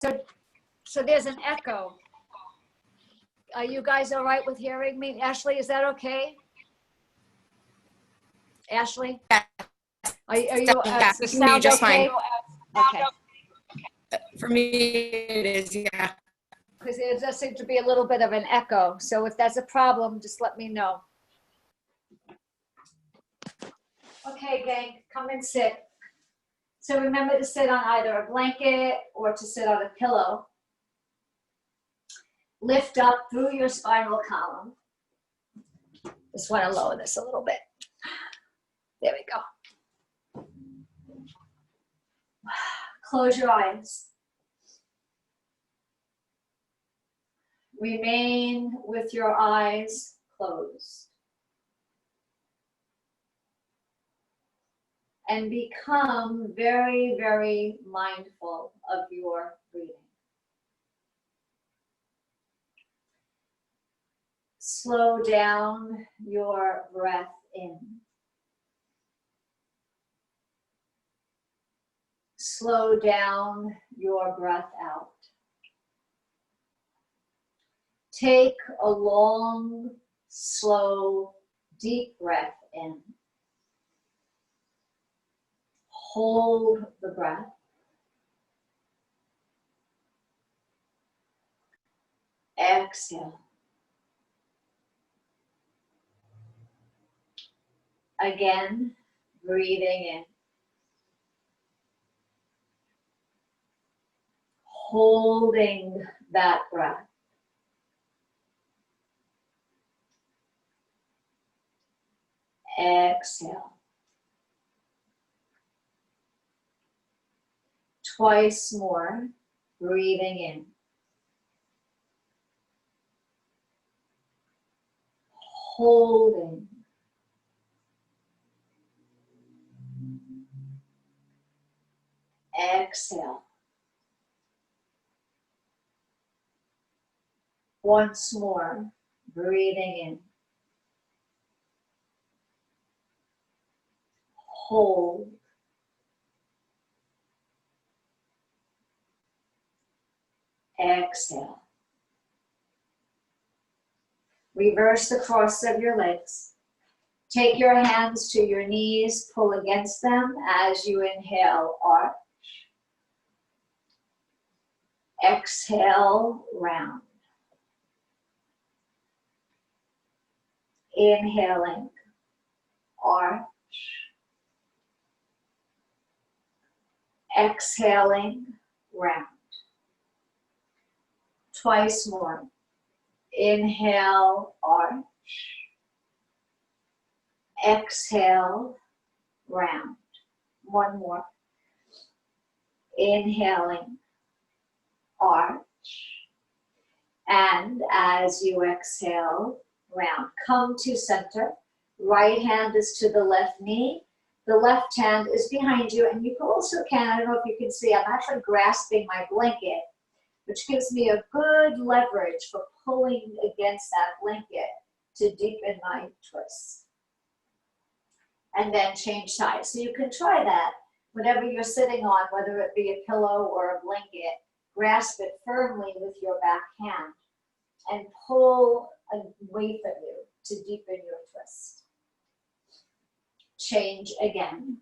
So there's an echo. Are you guys all right with hearing me? Ashley, is that okay? Ashley? Yes. Are you, Yeah, the we can hear you sound just okay? fine. Okay. For me, it is, yeah. Because there does seem to be a little bit of an echo. So if that's a problem, just let me know. Okay, gang, come and sit. So remember to sit on either a blanket or to sit on a pillow. Lift up through your spinal column. Just want to lower this a little bit. There we go. Close your eyes. Remain with your eyes closed. And become very, very mindful of your breathing. Slow down your breath in. Slow down your breath out. Take a long, slow, deep breath in. Hold the breath. Exhale. Again, breathing in. Holding that breath. Exhale. Twice more, breathing in. Holding. Exhale. Once more, breathing in. Hold. Exhale. Reverse the cross of your legs. Take your hands to your knees, pull against them as you inhale, arch. Exhale, round. Inhaling, arch. Exhaling, round. Twice more. Inhale, arch. Exhale, round. One more. Inhaling, arch. And as you exhale, round. Come to center. Right hand is to the left knee. The left hand is behind you. And you also can, I don't know if you can see, I'm actually grasping my blanket, which gives me a good leverage for pulling against that blanket to deepen my twist. And then change sides. So you can try that whatever you're sitting on, whether it be a pillow or a blanket, grasp it firmly with your back hand and pull away from you to deepen your twist. Change again.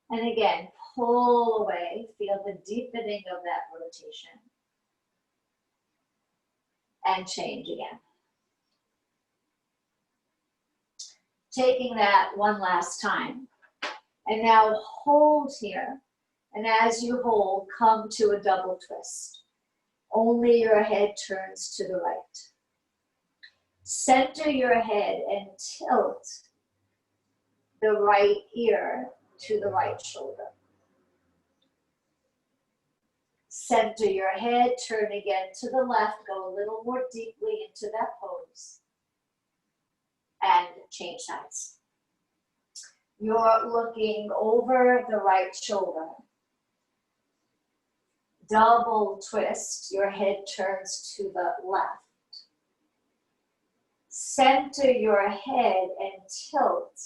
And again, pull away, feel the deepening of that rotation. And change again. Taking that one last time. And now hold here. And as you hold, come to a double twist. Only your head turns to the right. Center your head and tilt the right ear to the right shoulder. Center your head, turn again to the left, go a little more deeply into that pose. And change sides. You're looking over the right shoulder. Double twist, your head turns to the left. Center your head and tilt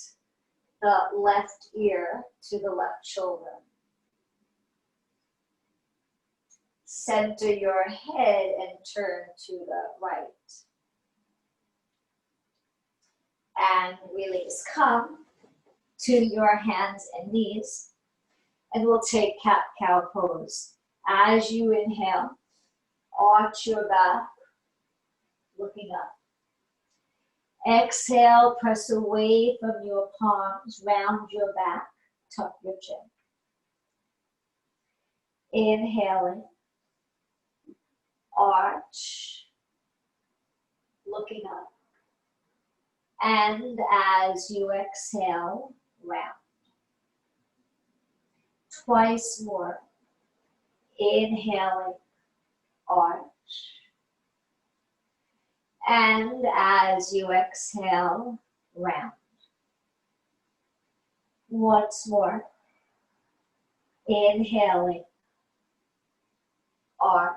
the left ear to the left shoulder. Center your head and turn to the right. And release. Come to your hands and knees. And we'll take cat-cow pose. As you inhale, arch your back, looking up. Exhale, press away from your palms, round your back, tuck your chin. Inhaling, arch, looking up. And as you exhale, round. Twice more. Inhaling, arch. And as you exhale, round. Once more. Inhaling, arch.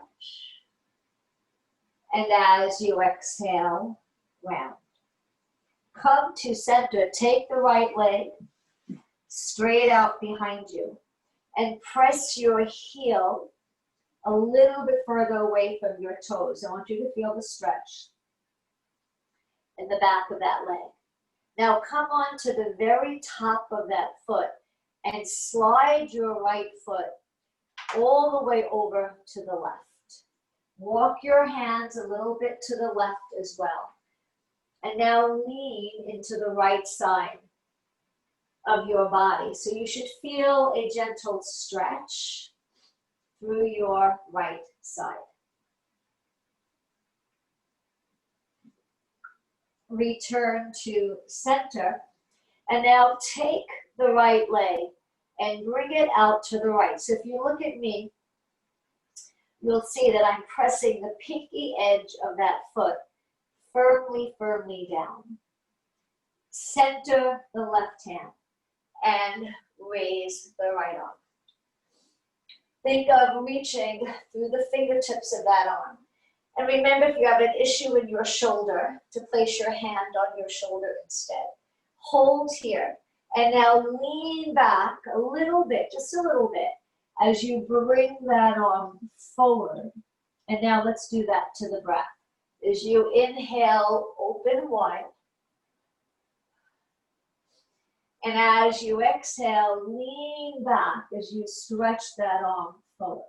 And as you exhale, round. Come to center. Take the right leg straight out behind you and press your heel a little bit further away from your toes. I want you to feel the stretch in the back of that leg. Now come on to the very top of that foot and slide your right foot all the way over to the left. Walk your hands a little bit to the left as well. And now lean into the right side of your body. So you should feel a gentle stretch through your right side. Return to center. And now take the right leg and bring it out to the right. So if you look at me, you'll see that I'm pressing the pinky edge of that foot firmly, firmly down. Center the left hand and raise the right arm. Think of reaching through the fingertips of that arm. And remember, if you have an issue in your shoulder, to place your hand on your shoulder instead. Hold here. And now lean back a little bit, just a little bit, as you bring that arm forward. And now let's do that to the breath. As you inhale, open wide. And as you exhale, lean back as you stretch that arm forward.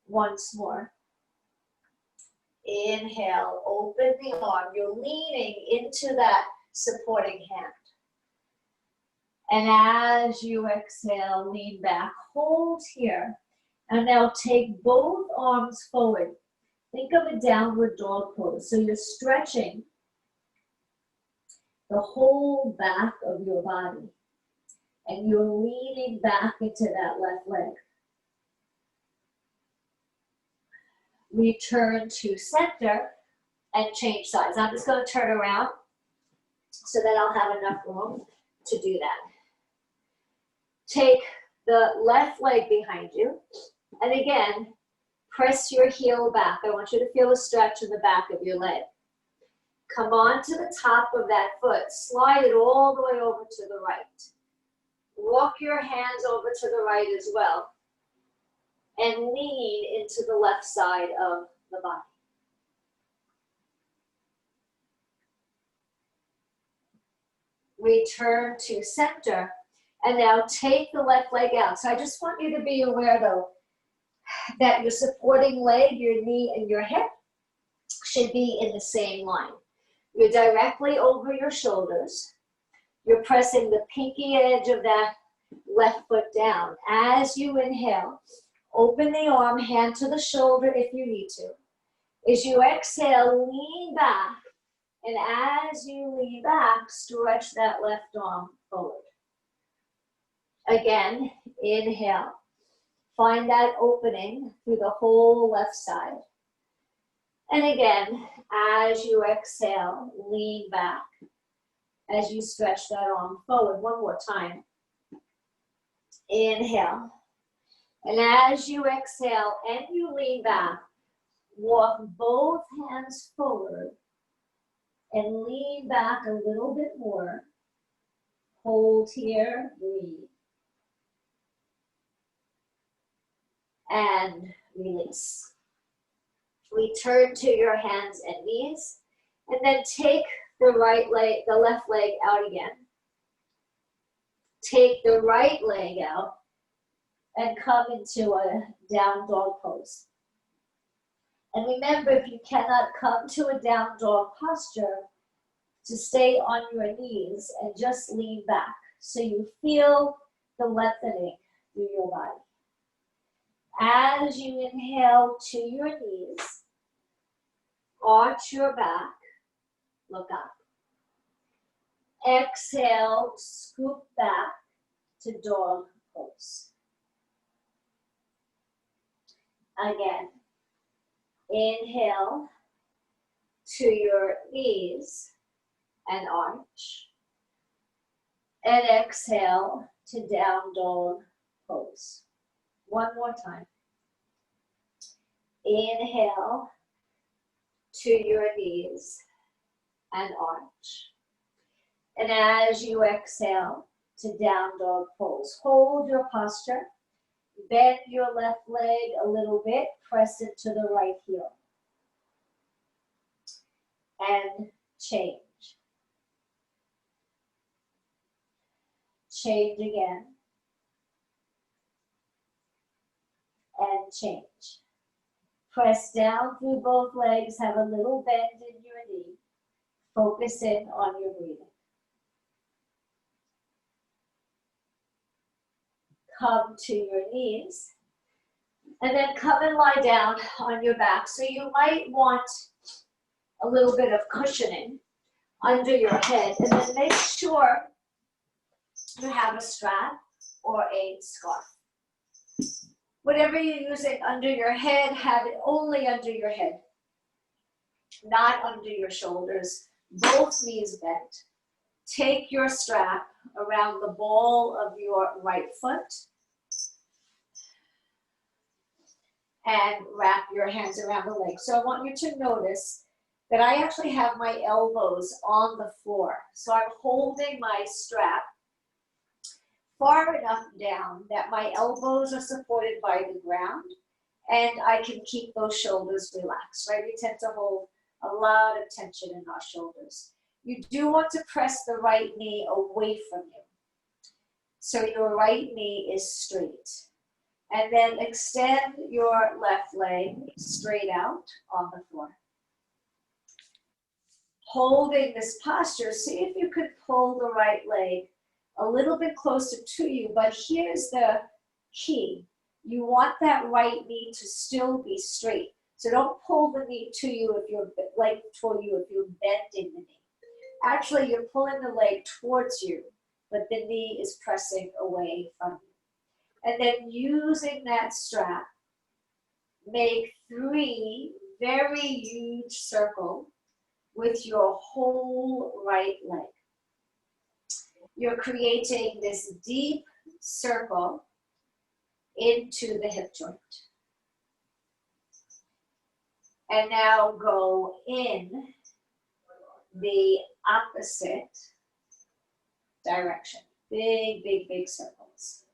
Once more. Inhale, open the arm. You're leaning into that supporting hand. And as you exhale, lean back. Hold here. And now take both arms forward. Think of a downward dog pose. So you're stretching the whole back of your body. And you're leaning back into that left leg. Return to center and change sides. I'm just going to turn around so that I'll have enough room to do that. Take the left leg behind you. And again, press your heel back. I want you to feel a stretch in the back of your leg. Come on to the top of that foot. Slide it all the way over to the right. Walk your hands over to the right as well. And lean into the left side of the body. Return to center. And now take the left leg out. So I just want you to be aware, though, that your supporting leg, your knee, and your hip should be in the same line. You're directly over your shoulders. You're pressing the pinky edge of that left foot down. As you inhale, open the arm, hand to the shoulder if you need to. As you exhale, lean back. And as you lean back, stretch that left arm forward. Again, inhale. Find that opening through the whole left side. And again, as you exhale, lean back. As you stretch that arm forward. One more time. Inhale. And as you exhale and you lean back, walk both hands forward and lean back a little bit more. Hold here, breathe. and release. Return to your hands and knees, and then take the left leg out again. Take the right leg out and come into a down dog pose. And remember, if you cannot come to a down dog posture, to stay on your knees and just lean back so you feel the lengthening through your body. As you inhale to your knees, arch your back, look up. Exhale, scoop back to dog pose. Again, inhale to your knees and arch. And exhale to down dog pose. One more time. Inhale to your knees and arch. And as you exhale to down dog pose, hold your posture. Bend your left leg a little bit, press it to the right heel. And change. Change again. And change. Press down through both legs, have a little bend in your knee. Focus in on your breathing. Come to your knees, and then come and lie down on your back. So you might want a little bit of cushioning under your head, and then make sure you have a strap or a scarf. Whatever you're using under your head, have it only under your head, not under your shoulders, both knees bent. Take your strap around the ball of your right foot and wrap your hands around the leg. So I want you to notice that I actually have my elbows on the floor. So I'm holding my strap far enough down that my elbows are supported by the ground and I can keep those shoulders relaxed, right? We tend to hold a lot of tension in our shoulders. You do want to press the right knee away from you. So your right knee is straight. And then extend your left leg straight out on the floor. Holding this posture, see if you could pull the right leg a little bit closer to you, but here's the key. You want that right knee to still be straight. So don't pull the knee to you if you're leg toward you if you're bending the knee. Actually, you're pulling the leg towards you, but the knee is pressing away from you. And then using that strap, make 3 very huge circles with your whole right leg. You're creating this deep circle into the hip joint. And now go in the opposite direction. Big, big, big circles.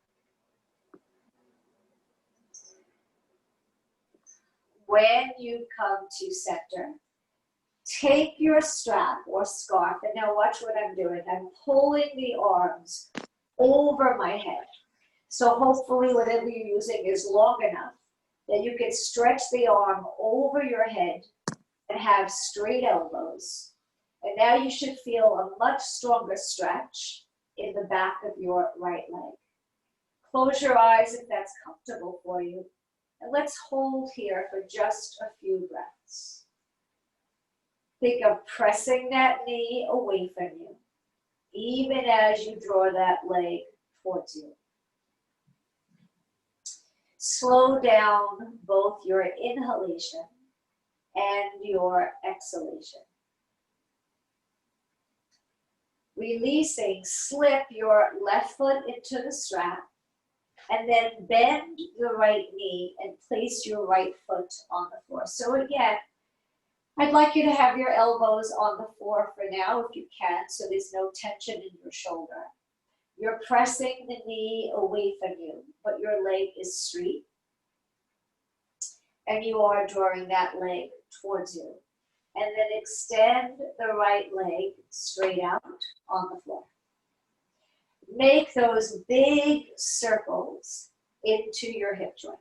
When you come to center, take your strap or scarf, and now watch what I'm doing. I'm pulling the arms over my head. So hopefully whatever you're using is long enough that you can stretch the arm over your head and have straight elbows. And now you should feel a much stronger stretch in the back of your right leg. Close your eyes if that's comfortable for you. And let's hold here for just a few breaths. Think of pressing that knee away from you, even as you draw that leg towards you. Slow down both your inhalation and your exhalation. Releasing, slip your left foot into the strap and then bend the right knee and place your right foot on the floor. So again, I'd like you to have your elbows on the floor for now if you can, so there's no tension in your shoulder. You're pressing the knee away from you, but your leg is straight. and you are drawing that leg towards you. And then extend the right leg straight out on the floor. Make those big circles into your hip joint.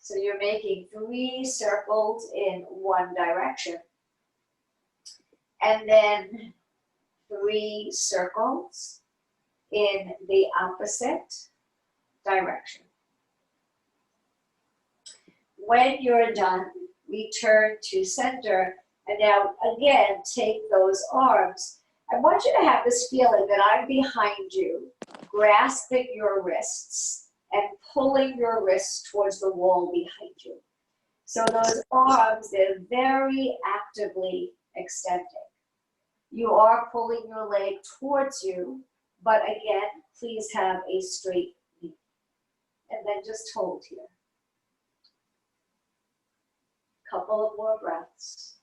So you're making 3 circles in one direction. And then 3 circles in the opposite direction. When you're done, return to center. And now, again, take those arms. I want you to have this feeling that I'm behind you, grasping your wrists and pulling your wrists towards the wall behind you. So those arms, they're very actively extending. You are pulling your leg towards you, but again, please have a straight knee. And then just hold here. Couple of more breaths.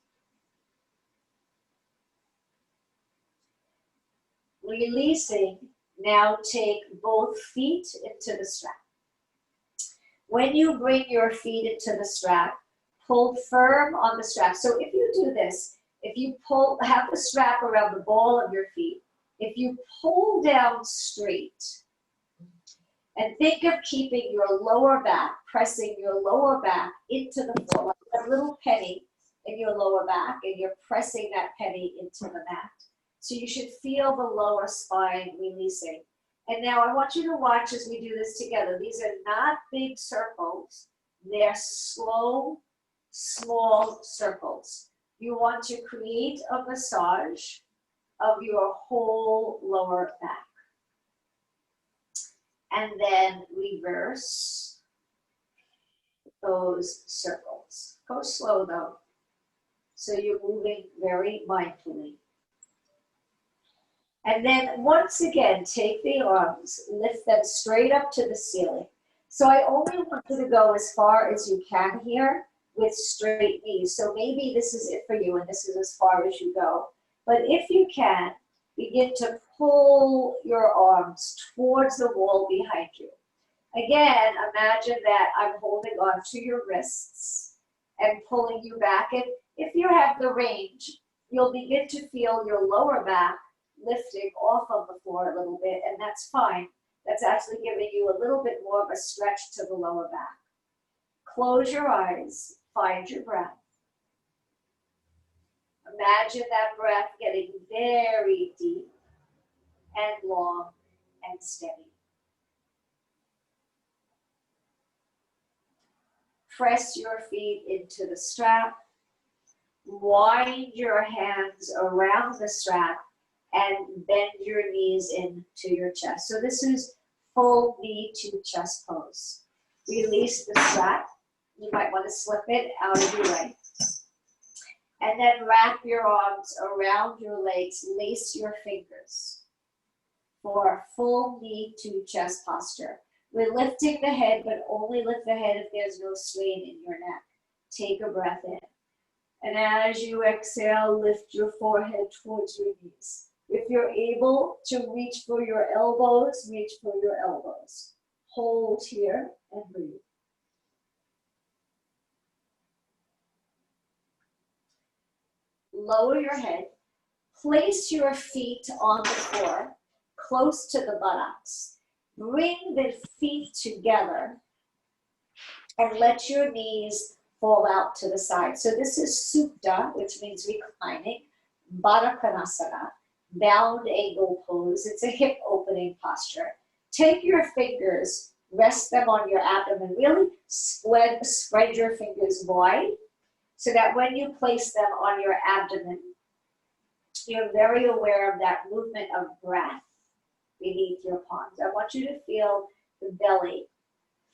Releasing, now take both feet into the strap. When you bring your feet into the strap, pull firm on the strap. So if you do this, if you pull, have the strap around the ball of your feet, if you pull down straight, and think of keeping your lower back, pressing your lower back into the floor, like a little penny in your lower back, and you're pressing that penny into the mat. So you should feel the lower spine releasing. And now I want you to watch as we do this together. These are not big circles. They're slow, small circles. You want to create a massage of your whole lower back. And then reverse those circles. Go slow though. So you're moving very mindfully. And then once again, take the arms, lift them straight up to the ceiling. So I only want you to go as far as you can here with straight knees. So maybe this is it for you and this is as far as you go. But if you can, begin to pull your arms towards the wall behind you. Again, imagine that I'm holding on to your wrists and pulling you back. And if you have the range, you'll begin to feel your lower back lifting off of the floor a little bit, and that's fine. That's actually giving you a little bit more of a stretch to the lower back. Close your eyes, find your breath. Imagine that breath getting very deep and long and steady. Press your feet into the strap. Wind your hands around the strap and bend your knees into your chest. So this is full knee to chest pose. Release the strap. You might want to slip it out of your way. And then wrap your arms around your legs. Lace your fingers for a full knee to chest posture. We're lifting the head, but only lift the head if there's no strain in your neck. Take a breath in. And as you exhale, lift your forehead towards your knees. If you're able to reach for your elbows, reach for your elbows. Hold here and breathe. Lower your head. Place your feet on the floor, close to the buttocks. Bring the feet together and let your knees fall out to the side. So this is Supta, which means reclining, Baddha Konasana, bound angle pose. It's a hip opening posture. Take your fingers, rest them on your abdomen. Really spread your fingers wide so that when you place them on your abdomen, you're very aware of that movement of breath beneath your palms. I want you to feel the belly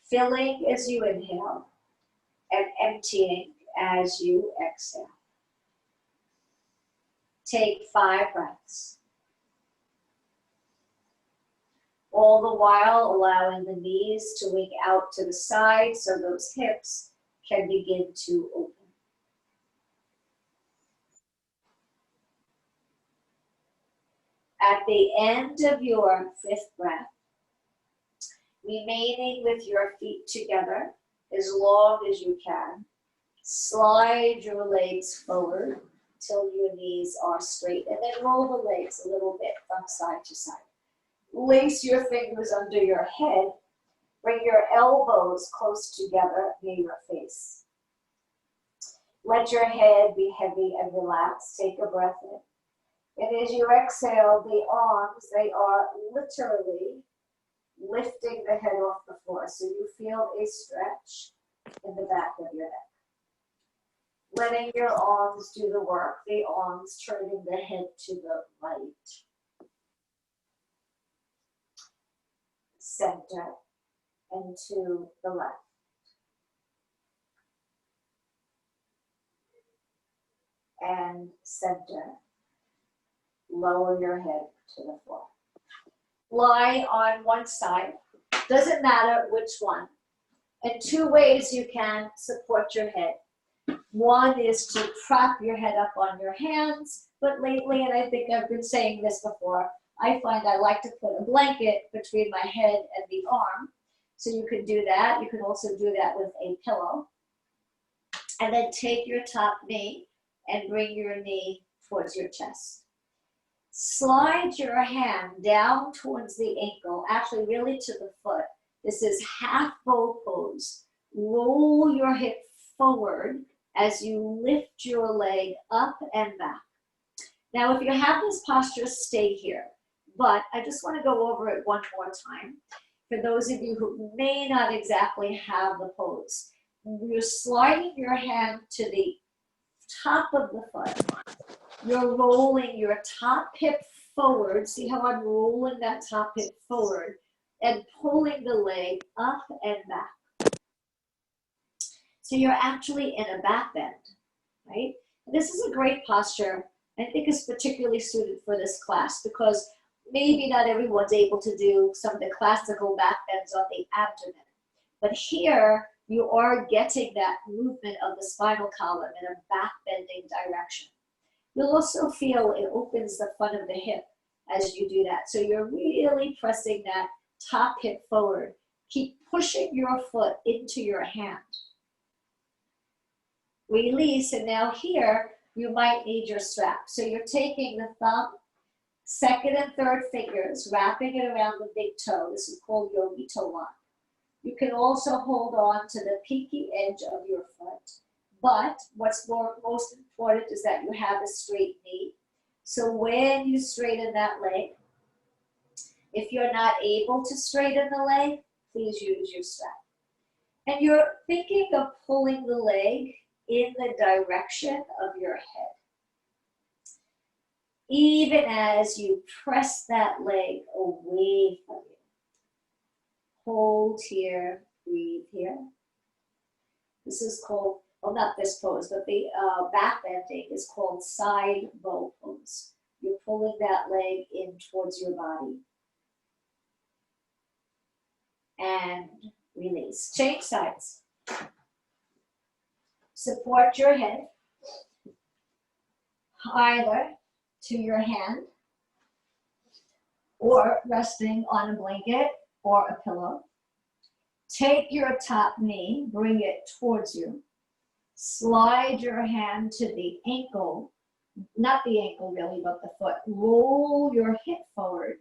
filling as you inhale and emptying as you exhale. Take 5 breaths. All the while allowing the knees to wing out to the side so those hips can begin to open. At the end of your 5th breath, remaining with your feet together as long as you can. Slide your legs forward till your knees are straight, and then roll the legs a little bit from side to side. Lace your fingers under your head. Bring your elbows close together near your face. Let your head be heavy and relaxed. Take a breath in. And as you exhale, the arms, they are literally lifting the head off the floor. So you feel a stretch in the back of your neck. Letting your arms do the work, the arms turning the head to the right, center, and to the left. And center. Lower your head to the floor. Lie on one side. Doesn't matter which one. And two ways you can support your head. One is to prop your head up on your hands, but lately, and I think I've been saying this before, I find I like to put a blanket between my head and the arm. So you can do that. You can also do that with a pillow. And then take your top knee and bring your knee towards your chest. Slide your hand down towards the ankle, actually really to the foot. This is half bow pose. Roll your hip forward as you lift your leg up and back. Now, if you have this posture, stay here. But I just want to go over it one more time. For those of you who may not exactly have the pose, you're sliding your hand to the top of the foot. You're rolling your top hip forward. See how I'm rolling that top hip forward and pulling the leg up and back. So you're actually in a back bend, right? This is a great posture. I think it's particularly suited for this class because maybe not everyone's able to do some of the classical back bends on the abdomen. But here, you are getting that movement of the spinal column in a back bending direction. You'll also feel it opens the front of the hip as you do that. So you're really pressing that top hip forward. Keep pushing your foot into your hand. Release, and now here, you might need your strap. So you're taking the thumb, second and third fingers, wrapping it around the big toe. This is called yogi toe lock. You can also hold on to the pinky edge of your foot. But what's most important is that you have a straight knee. So when you straighten that leg, if you're not able to straighten the leg, please use your strap. And you're thinking of pulling the leg in the direction of your head. Even as you press that leg away from you. Hold here, breathe here. This is called, well, not this pose, but the back bending is called side bow pose. You're pulling that leg in towards your body. And release. Change sides. Support your head either to your hand or resting on a blanket or a pillow. Take your top knee, bring it towards you. Slide your hand to the ankle, not the ankle really, but the foot. Roll your hip forward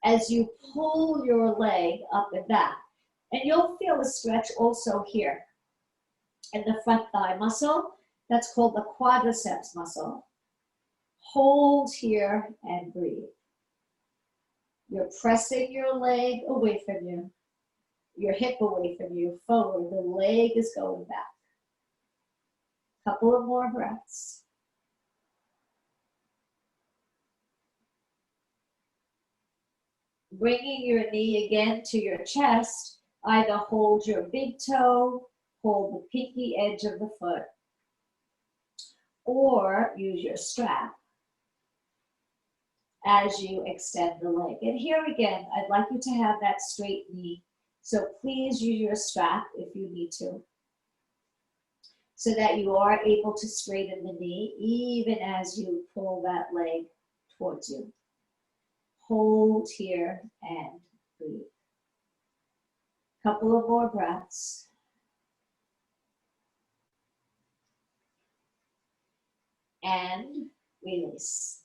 as you pull your leg up and back. And you'll feel a stretch also here in the front thigh muscle. That's called the quadriceps muscle. Hold here and breathe. You're pressing your leg away from you, your hip away from you, forward. The leg is going back. Couple of more breaths. Bringing your knee again to your chest, either hold your big toe, hold the pinky edge of the foot, or use your strap as you extend the leg. And here again, I'd like you to have that straight knee. So please use your strap if you need to, so that you are able to straighten the knee even as you pull that leg towards you. Hold here and breathe. Couple of more breaths. And release.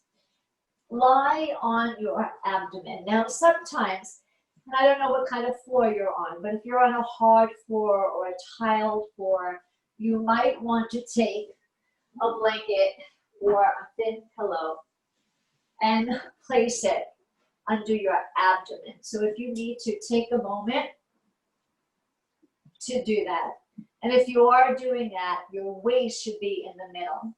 Lie on your abdomen. Now, sometimes, and I don't know what kind of floor you're on, but if you're on a hard floor or a tiled floor, you might want to take a blanket or a thin pillow and place it under your abdomen. So if you need to, take a moment to do that. And if you are doing that, your waist should be in the middle.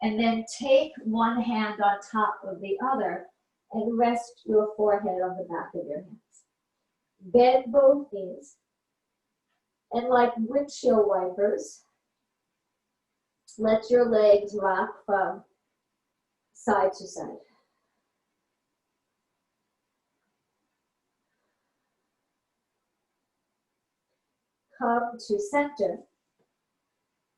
And then take one hand on top of the other and rest your forehead on the back of your hands. Bend both knees. And like windshield wipers, let your legs rock from side to side. Come to center.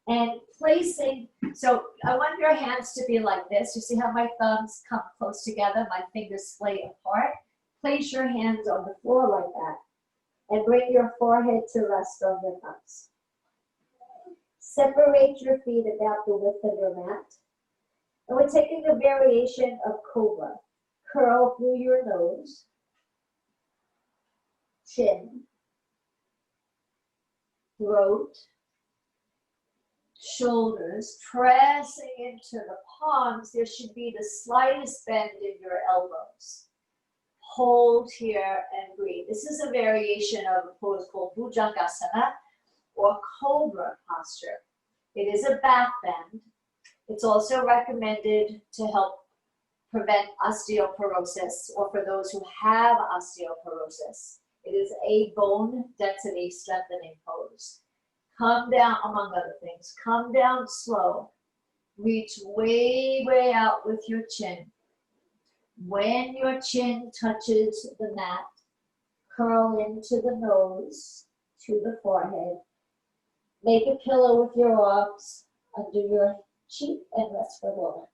And placing, so I want your hands to be like this. You see how my thumbs come close together, my fingers splay apart? Place your hands on the floor like that. And bring your forehead to rest on your thumbs. Separate your feet about the width of your mat. And we're taking a variation of cobra. Curl through your nose, chin, throat, shoulders, pressing into the palms. There should be the slightest bend in your elbows. Hold here and breathe. This is a variation of a pose called Bhujangasana or cobra posture. It is a back bend. It's also recommended to help prevent osteoporosis, or for those who have osteoporosis. It is a bone density strengthening pose. Come down, among other things, come down slow. Reach way, way out with your chin. When your chin touches the mat, curl into the nose, to the forehead. Make a pillow with your arms under your cheek and rest for a moment.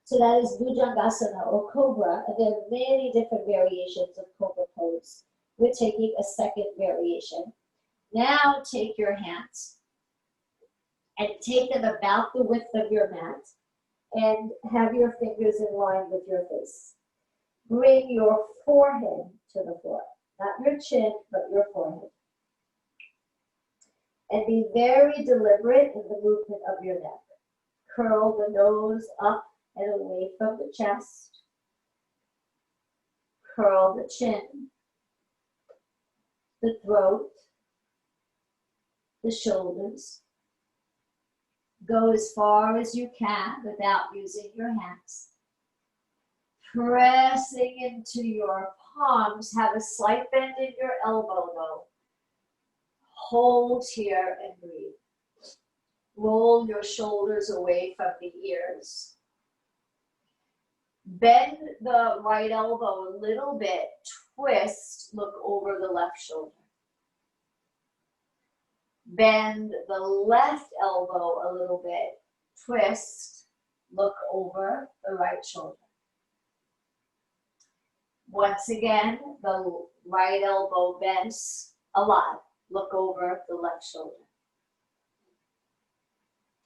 So that is Bhujangasana or Cobra, and there are many different variations of Cobra pose. We're taking a second variation. Now take your hands and take them about the width of your mat and have your fingers in line with your face. Bring your forehead to the floor, not your chin, but your forehead. And be very deliberate in the movement of your neck. Curl the nose up and away from the chest. Curl the chin, the throat, the shoulders. Go as far as you can without using your hands. Pressing into your palms, have a slight bend in your elbow though. Hold here and breathe. Roll your shoulders away from the ears. Bend the right elbow a little bit, twist, look over the left shoulder. Bend the left elbow a little bit, twist, look over the right shoulder. Once again, the right elbow bends a lot, look over the left shoulder.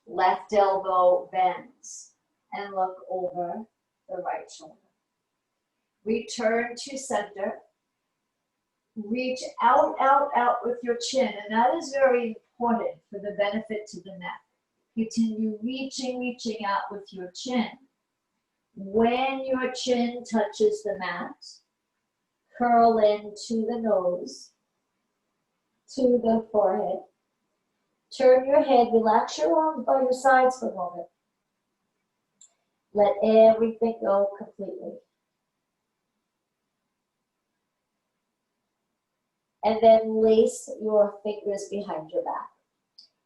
Left elbow bends and look over the right shoulder. Return to center. Reach out, out, out with your chin, and that is very important for the benefit to the neck. Continue reaching, reaching out with your chin. When your chin touches the mat, curl in to the nose, to the forehead. Turn your head, relax your arms by your sides for a moment. Let everything go completely. And then lace your fingers behind your back.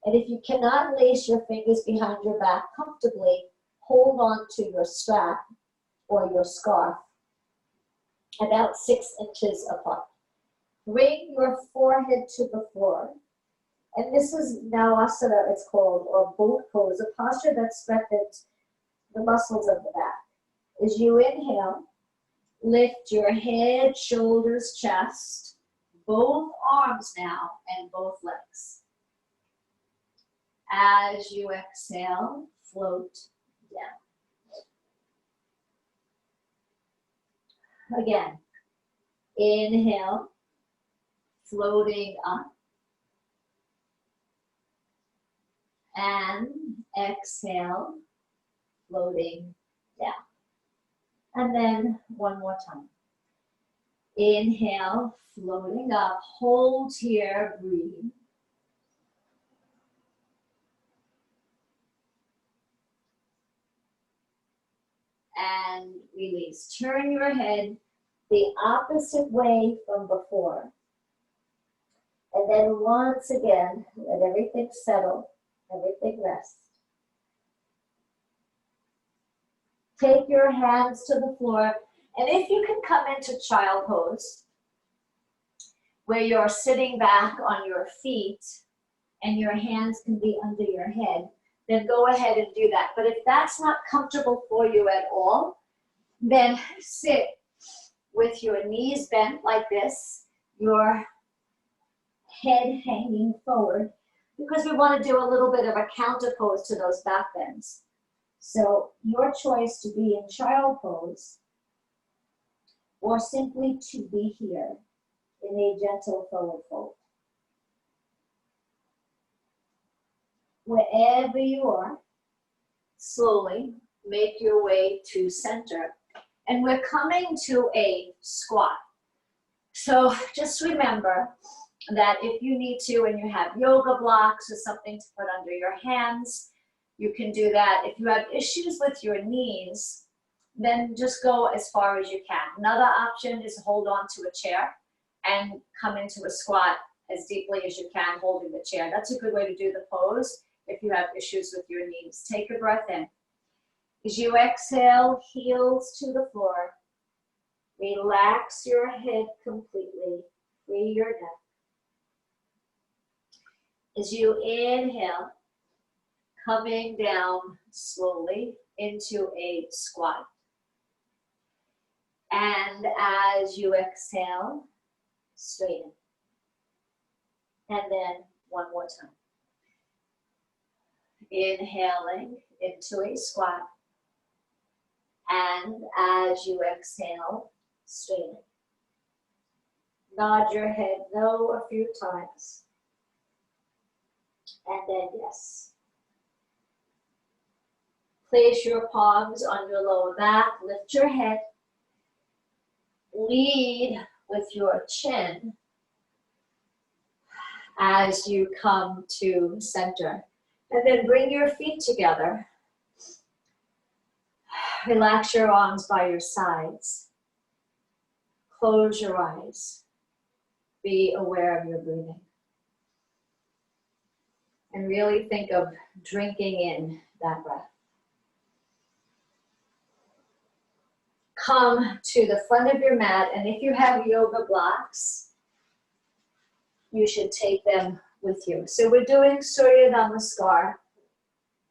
And if you cannot lace your fingers behind your back comfortably, hold on to your strap or your scarf about 6 inches apart. Bring your forehead to the floor. And this is Navasana, it's called, or boat pose, a posture that strengthens the muscles of the back. As you inhale, lift your head, shoulders, chest, both arms now and both legs. As you exhale, float down. Again, inhale, floating up. And exhale, floating down. And then one more time. Inhale, floating up, hold here, breathe. And release. Turn your head the opposite way from before. And then once again, let everything settle, everything rest. Take your hands to the floor, and if you can come into child pose, where you're sitting back on your feet and your hands can be under your head, then go ahead and do that. But if that's not comfortable for you at all, then sit with your knees bent like this, your head hanging forward, because we want to do a little bit of a counter pose to those back bends. So your choice to be in child pose or simply to be here in a gentle forward fold. Wherever you are, slowly make your way to center. And we're coming to a squat. So just remember that if you need to and you have yoga blocks or something to put under your hands, you can do that. If you have issues with your knees, then just go as far as you can. Another option is hold on to a chair and come into a squat as deeply as you can, holding the chair. That's a good way to do the pose if you have issues with your knees. Take a breath in. As you exhale, heels to the floor. Relax your head completely. Free your neck. As you inhale, coming down slowly into a squat. And as you exhale, straighten. And then one more time. Inhaling into a squat. And as you exhale, straighten. Nod your head no a few times. And then yes. Place your palms on your lower back. Lift your head. Lead with your chin as you come to center. And then bring your feet together. Relax your arms by your sides. Close your eyes. Be aware of your breathing. And really think of drinking in that breath. Come to the front of your mat, and if you have yoga blocks, you should take them with you. So we're doing Surya Namaskar,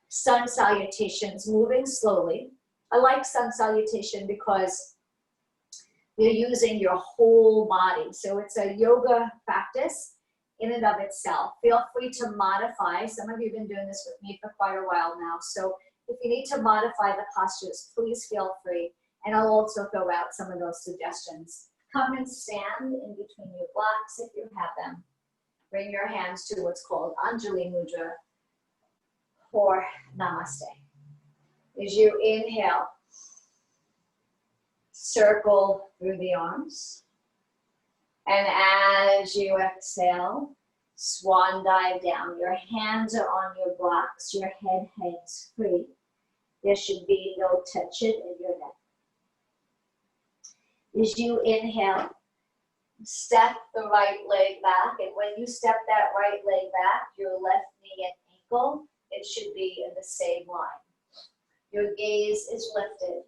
sun salutations, moving slowly. I like sun salutation because you're using your whole body. So it's a yoga practice in and of itself. Feel free to modify. Some of you have been doing this with me for quite a while now. So if you need to modify the postures, please feel free. And I'll also throw out some of those suggestions. Come and stand in between your blocks if you have them. Bring your hands to what's called Anjali Mudra or Namaste. As you inhale, circle through the arms. And as you exhale, swan dive down. Your hands are on your blocks. Your head hangs free. There should be no tension in your neck. As you inhale, step the right leg back. And when you step that right leg back, your left knee and ankle, it should be in the same line. Your gaze is lifted.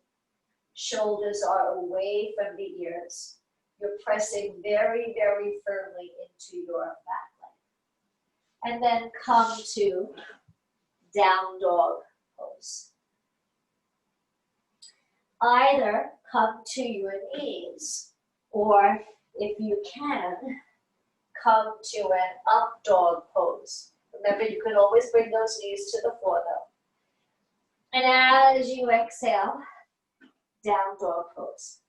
Shoulders are away from the ears. You're pressing very, very firmly into your back leg. And then come to down dog pose. Either come to your knees, or if you can, come to an up dog pose. Remember, you can always bring those knees to the floor though. And as you exhale, down dog pose.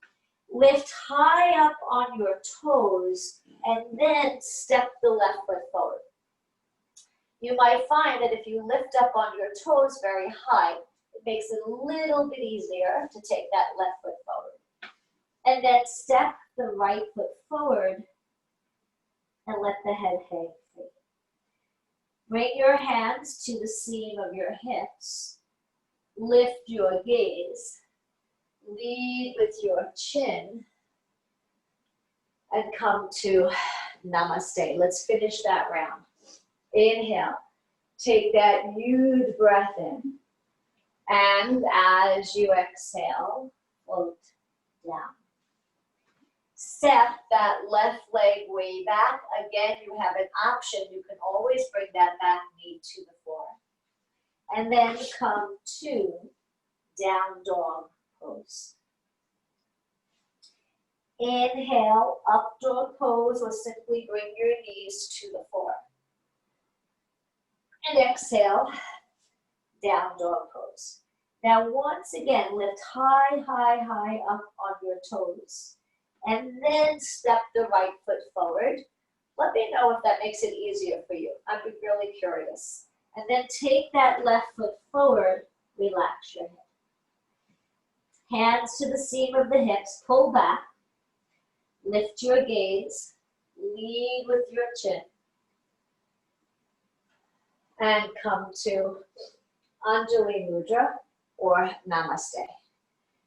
Lift high up on your toes and then step the left foot forward. You might find that if you lift up on your toes very high, it makes it a little bit easier to take that left foot forward. And then step the right foot forward and let the head hang free. Bring your hands to the seam of your hips. Lift your gaze. Lead with your chin. And come to Namaste. Let's finish that round. Inhale. Take that huge breath in. And as you exhale, float down. Step that left leg way back. Again, you have an option. You can always bring that back knee to the floor. And then come to down dog pose. Inhale, up dog pose, or simply bring your knees to the floor. And exhale, down dog pose. Now once again, lift high, high, high up on your toes. And then step the right foot forward. Let me know if that makes it easier for you. I'd be really curious. And then take that left foot forward, relax your head. Hands to the seam of the hips, pull back. Lift your gaze, lead with your chin. And come to Anjali Mudra or Namaste.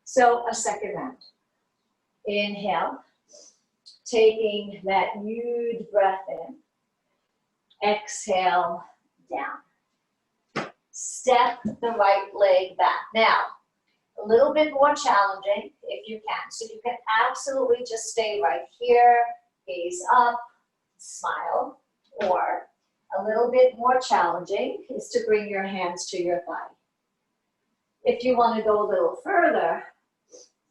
So a second round. Inhale, taking that huge breath in. Exhale, down. Step the right leg back. Now, a little bit more challenging if you can. So you can absolutely just stay right here, gaze up, smile. Or a little bit more challenging is to bring your hands to your thigh. If you want to go a little further,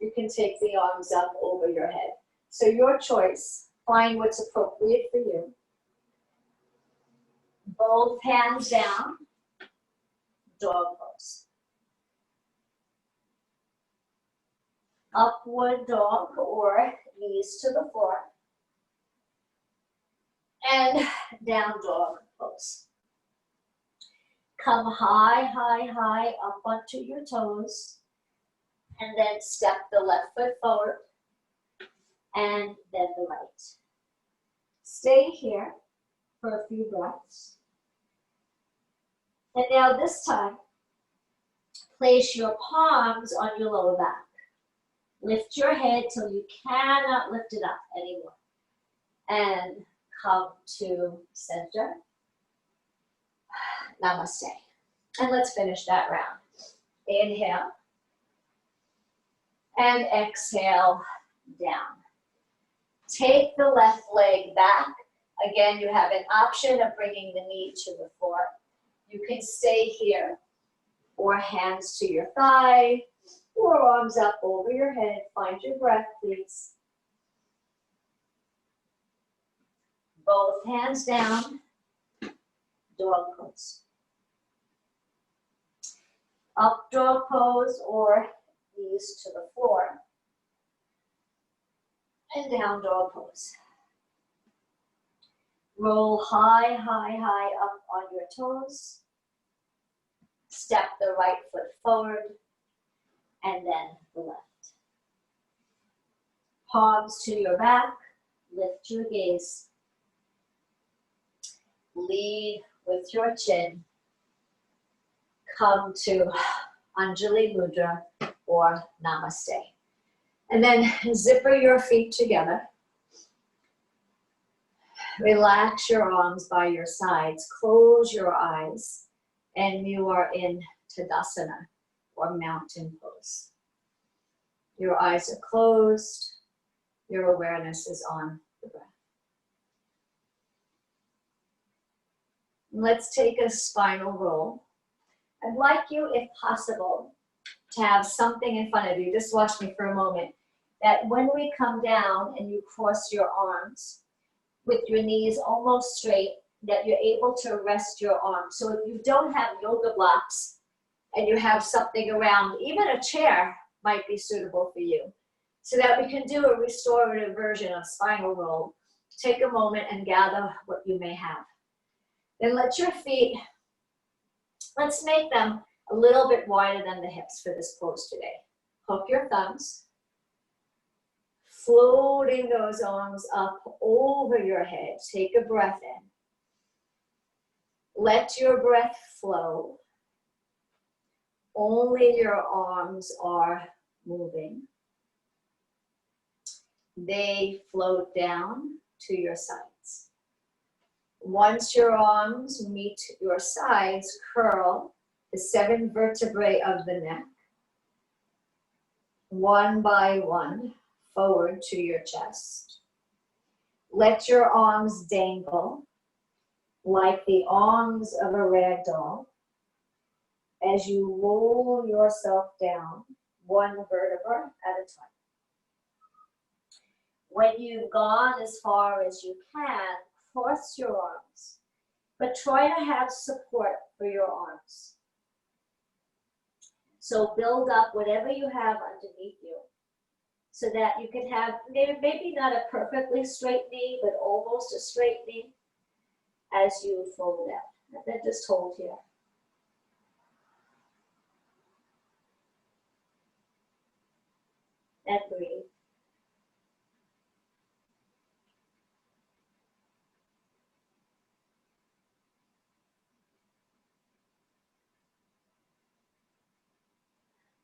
you can take the arms up over your head. So your choice, find what's appropriate for you. Both hands down, dog pose. Upward dog or knees to the floor. And down dog pose. Come high, high, high up onto your toes. And then step the left foot forward. And then the right. Stay here for a few breaths. And now this time, place your palms on your lower back. Lift your head till you cannot lift it up anymore. And come to center. Namaste. And let's finish that round. Inhale. And exhale down. Take the left leg back. Again, you have an option of bringing the knee to the floor. You can stay here, or hands to your thigh, or arms up over your head. Find your breath, please. Both hands down, dog pose. Up dog pose or knees to the floor. And down dog pose. Roll high, high, high up on your toes. Step the right foot forward and then the left. Palms to your back, lift your gaze. Lead with your chin. Come to Anjali Mudra or Namaste. And then zipper your feet together. Relax your arms by your sides. Close your eyes. And you are in Tadasana or mountain pose. Your eyes are closed. Your awareness is on the breath. Let's take a spinal roll. I'd like you, if possible, to have something in front of you. Just watch me for a moment. That when we come down and you cross your arms, with your knees almost straight, that you're able to rest your arms. So if you don't have yoga blocks and you have something around, even a chair might be suitable for you, so that we can do a restorative version of spinal roll. Take a moment and gather what you may have. Then let your feet, let's make them a little bit wider than the hips for this pose today. Hook your thumbs, floating those arms up over your head. Take a breath in. Let your breath flow. Only your arms are moving. They float down to your sides. Once your arms meet your sides, curl the 7 vertebrae of the neck, one by one, forward to your chest. Let your arms dangle like the arms of a rag doll as you roll yourself down, one vertebra at a time. When you've gone as far as you can, cross your arms, but try to have support for your arms. So build up whatever you have underneath you so that you can have maybe not a perfectly straight knee, but almost a straight knee as you fold out. And then just hold here. And breathe.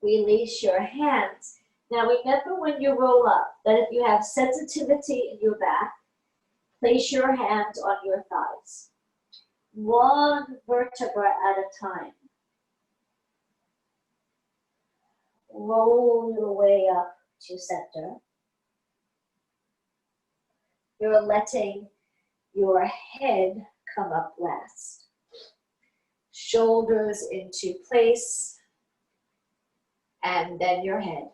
Release your hands. Now remember when you roll up that if you have sensitivity in your back, place your hands on your thighs. One vertebra at a time. Roll your way up to center. You're letting your head come up last. Shoulders into place. And then your head.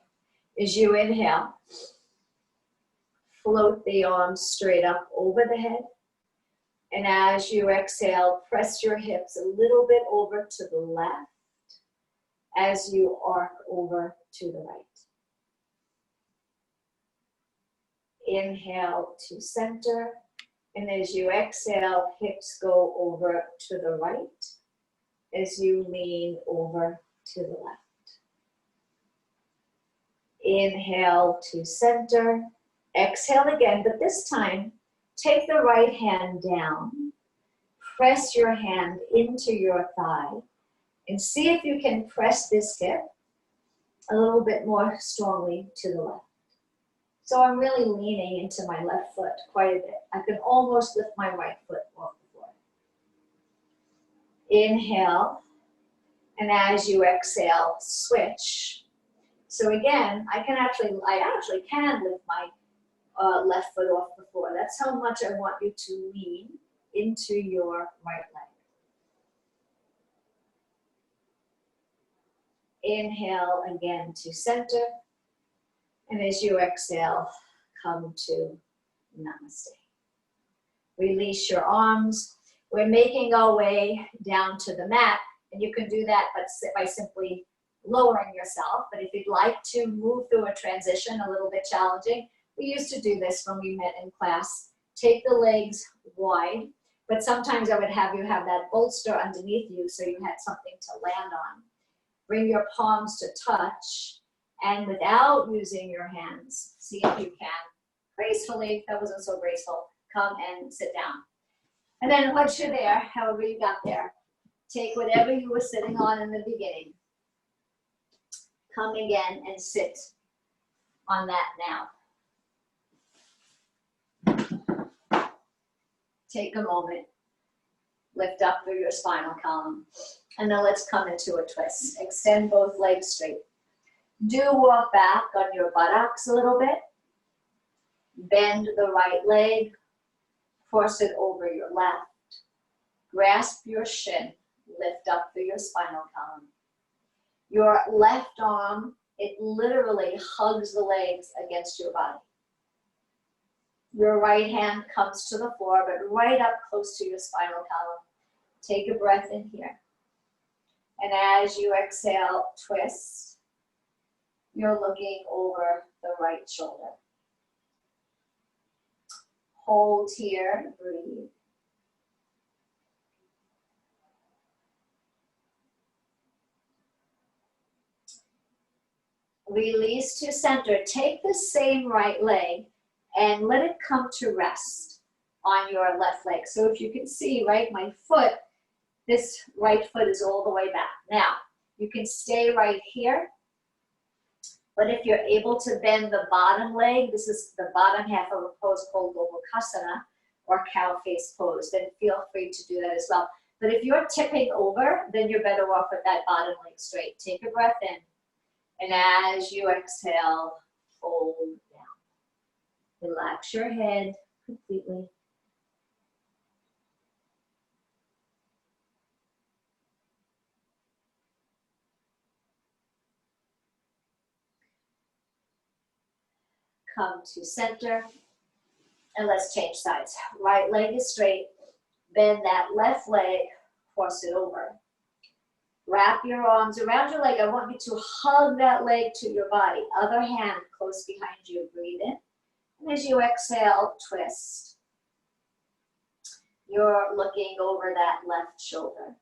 As you inhale, float the arms straight up over the head. And as you exhale, press your hips a little bit over to the left as you arc over to the right. Inhale to center. And as you exhale, hips go over to the right as you lean over to the left. Inhale to center, exhale again, but this time, take the right hand down, press your hand into your thigh, and see if you can press this hip a little bit more strongly to the left. So I'm really leaning into my left foot quite a bit. I can almost lift my right foot off the floor. Inhale, and as you exhale, switch. So again, I actually can lift my left foot off the floor. That's how much I want you to lean into your right leg. Inhale again to center. And as you exhale, come to namaste. Release your arms. We're making our way down to the mat. And you can do that by simply lowering yourself. But if you'd like to move through a transition, a little bit challenging, we used to do this when we met in class. Take the legs wide, but sometimes I would have you have that bolster underneath you so you had something to land on. Bring your palms to touch, and without using your hands, see if you can gracefully, that wasn't so graceful, come and sit down. And then once you're there, however you got there, take whatever you were sitting on in the beginning. Come again and sit on that now. Take a moment. Lift up through your spinal column. And then let's come into a twist. Extend both legs straight. Do walk back on your buttocks a little bit. Bend the right leg. Cross it over your left. Grasp your shin. Lift up through your spinal column. Your left arm, it literally hugs the legs against your body. Your right hand comes to the floor, but right up close to your spinal column. Take a breath in here. And as you exhale, twist. You're looking over the right shoulder. Hold here, breathe. Release to center. Take the same right leg and let it come to rest on your left leg. So if you can see, right, my foot, this right foot is all the way back. Now, you can stay right here, but if you're able to bend the bottom leg, this is the bottom half of a pose called Gobukasana or cow face pose, then feel free to do that as well. But if you're tipping over, then you're better off with that bottom leg straight. Take a breath in. And as you exhale, fold down. Relax your head completely. Come to center. And let's change sides. Right leg is straight. Bend that left leg, cross it over. Wrap your arms around your leg. I want you to hug that leg to your body. Other hand close behind you. Breathe in. And as you exhale, twist. You're looking over that left shoulder.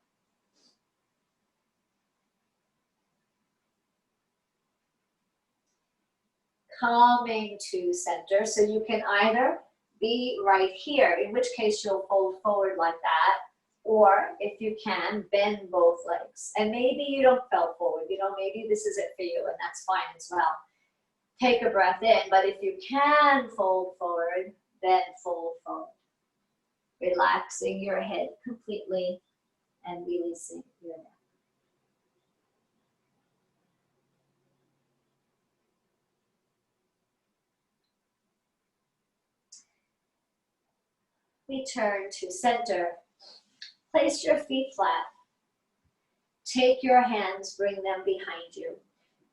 Coming to center. So you can either be right here, in which case you'll fold forward like that, or if you can, bend both legs. And maybe you don't fell forward, you know, maybe this isn't for you, and that's fine as well. Take a breath in, but if you can fold forward, then fold forward. Relaxing your head completely and releasing your neck. Return to center. Place your feet flat. Take your hands, bring them behind you.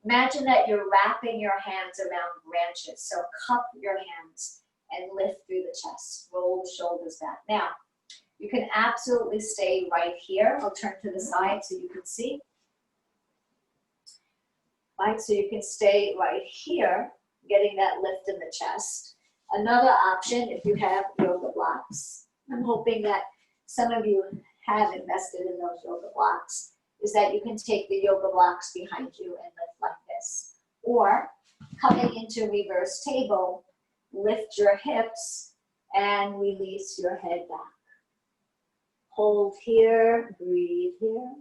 Imagine that you're wrapping your hands around branches. So cup your hands and lift through the chest. Roll the shoulders back. Now, you can absolutely stay right here. I'll turn to the side so you can see. Right, so you can stay right here, getting that lift in the chest. Another option, if you have yoga blocks, I'm hoping that some of you have invested in those yoga blocks, is that you can take the yoga blocks behind you and lift like this. Or coming into reverse table, lift your hips and release your head back. Hold here, breathe here.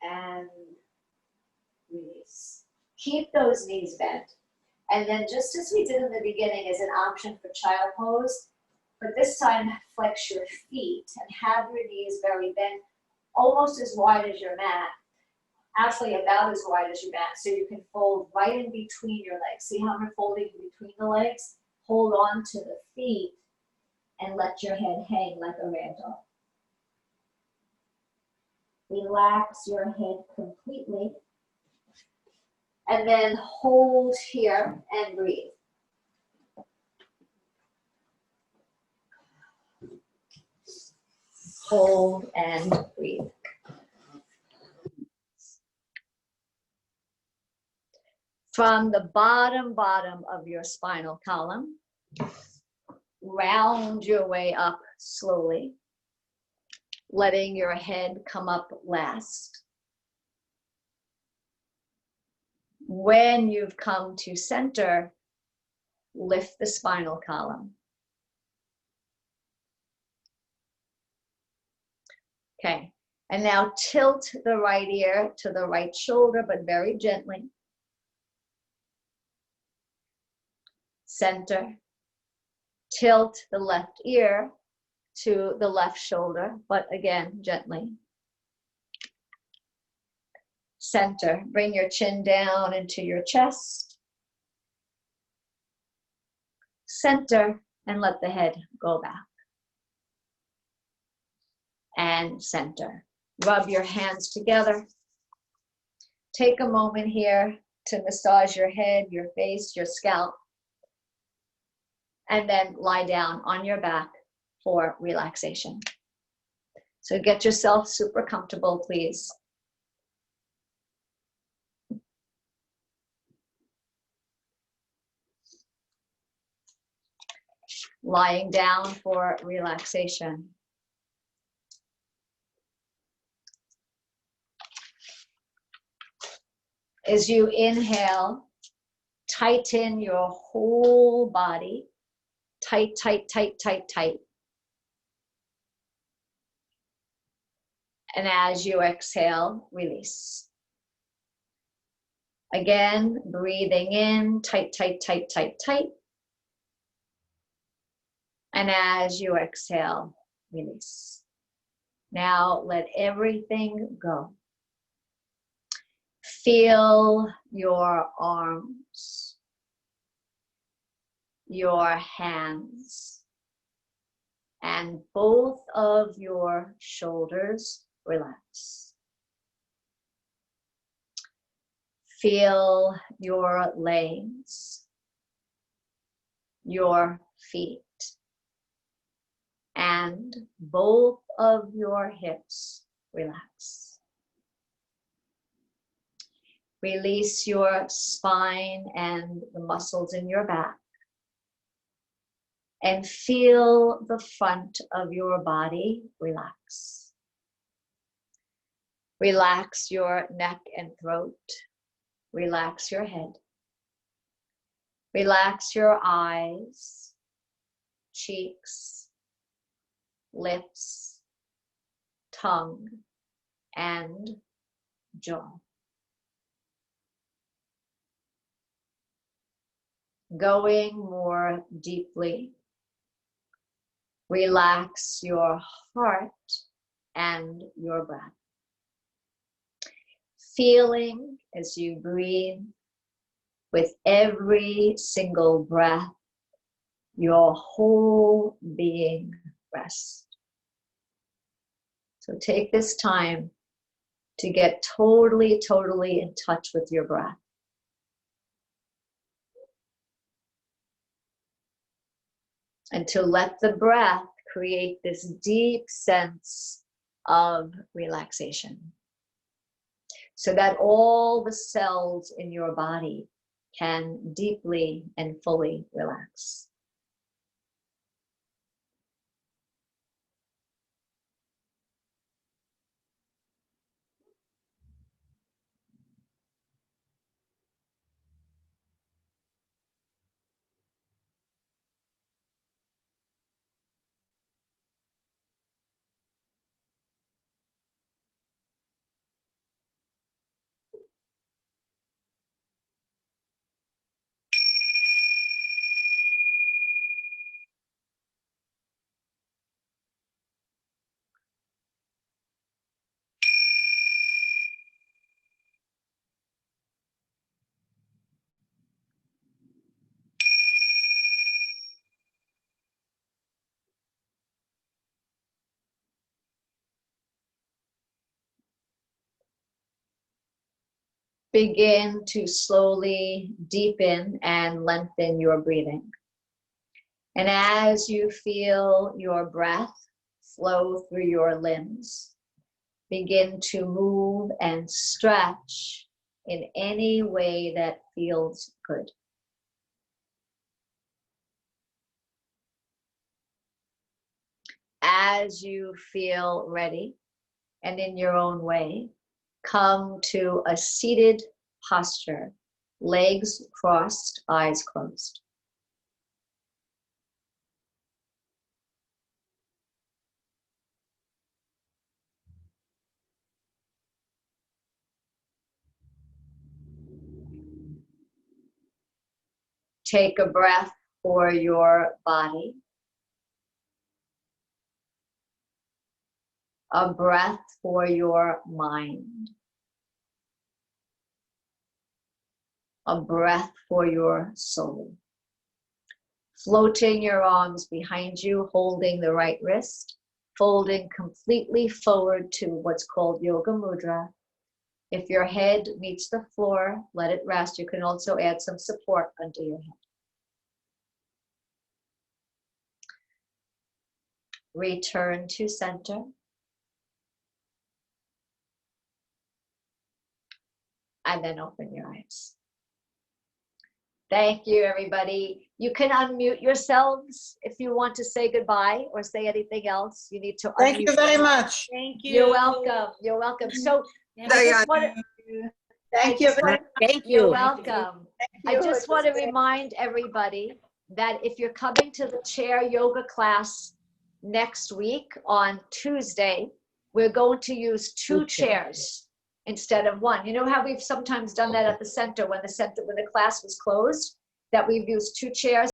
And release. Keep those knees bent. And then just as we did in the beginning as an option for child pose, but this time flex your feet and have your knees very bent, almost as wide as your mat, actually about as wide as your mat, so you can fold right in between your legs. See how I'm folding between the legs? Hold on to the feet and let your head hang like a ragdoll. Relax your head completely. And then hold here and breathe. Hold and breathe. From the bottom of your spinal column, round your way up slowly, letting your head come up last. When you've come to center, lift the spinal column. Okay, and now tilt the right ear to the right shoulder, but very gently. Center. Tilt the left ear to the left shoulder, but again, gently. Center. Bring your chin down into your chest. Center, and let the head go back. And center. Rub your hands together. Take a moment here to massage your head, your face, your scalp, and then lie down on your back for relaxation. So get yourself super comfortable, please. Lying down for relaxation. As you inhale, tighten your whole body. Tight, tight, tight, tight, tight. And as you exhale, release. Again, breathing in, tight, tight, tight, tight, tight. And as you exhale, release. Now let everything go. Feel your arms, your hands, and both of your shoulders relax. Feel your legs, your feet, and both of your hips relax. Release your spine and the muscles in your back. And feel the front of your body relax. Relax your neck and throat. Relax your head. Relax your eyes, cheeks, lips, tongue, and jaw. Going more deeply, relax your heart and your breath. Feeling as you breathe with every single breath, your whole being rests. So take this time to get totally in touch with your breath. And to let the breath create this deep sense of relaxation, so that all the cells in your body can deeply and fully relax. Begin to slowly deepen and lengthen your breathing. And as you feel your breath flow through your limbs, begin to move and stretch in any way that feels good. As you feel ready and in your own way, come to a seated posture, legs crossed, eyes closed. Take a breath for your body, a breath for your mind, a breath for your soul. Floating your arms behind you, holding the right wrist, folding completely forward to what's called Yoga Mudra. If your head meets the floor, let it rest. You can also add some support under your head. Return to center. And then open your eyes. Thank you, everybody. You can unmute yourselves if you want to say goodbye or say anything else. You need to Thank unmute you very yourself. much. Thank you. You're welcome. You're welcome. So I just want to, Thank you very much. Thank you're you. welcome. I You. just want to remind everybody that if you're coming to the chair yoga class next week on Tuesday, we're going to use two chairs instead of one. You know how we've sometimes done that at the center when the class was closed, that we've used two chairs?